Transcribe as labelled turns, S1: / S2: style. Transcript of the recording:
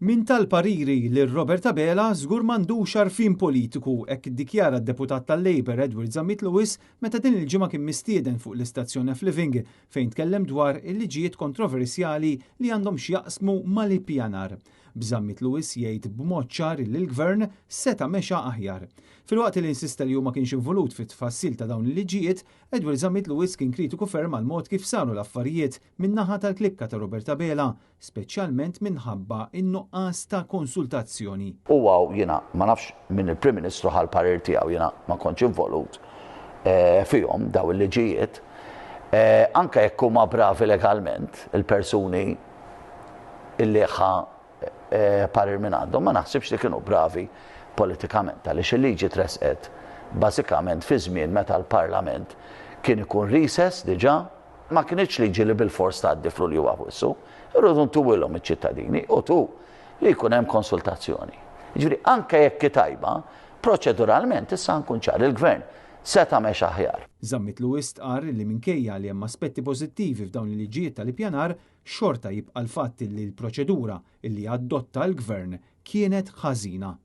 S1: Min tal-pariri lil Robert Abela żgur m'għandux għarfien politiku hekk iddikjara d-deputat tal-Labour Edward Zammit Lewis meta din il-ġimgħa kien mistieden fuq l-istazzjon F'Living fejn tkellem dwar il-liġijiet kontroversjali li għandhom x'jaqsmu mal-ippjanar. B'Zammit Lewis jgħid b'mod ċar li l-Gvern seta' mexa aħjar. Filwaqt li insista li hu ma kienx involut fit-tfassil ta' dawn il-liġijiet, Edward Zammit Lewis kien kritiku ferm għal mod kif saru l-affarijiet min-naħa tal-klikka ta' Robert Abela, speċjalment minħabba in-nuqqas ta' konsultazzjoni.
S2: Jiena ma nafx minn il-Prim Ministru ħal-parir tiegħu jiena ma kontx involut fihom daw il-liġijiet. Anke jekk huma bravi legalment il-persuni illi parir minn għandhom ma naħsibx li kienu bravi politikament għaliex il-liġi tresqet bażikament fi żmien meta l-Parlament kien ikun recess diġà ma kienx liġi li bil-fors tgħaddi fl li huwa wissu, irridu ntuwilhom iċ-ċittadini u tu li jkun hemm konsultazzjoni. Jiġifieri anke jekk tajba, proċeduralment issa nkun ċar il-Gvern seta' mexa aħjar.
S1: Zammit Lewis qar li minkejja li hemm aspetti pożittivi f'dawn il-liġijiet tal-ippjanar, xorta jibqa' l-fatt li l-proċedura li adotta l-Gvern kienet ħażina.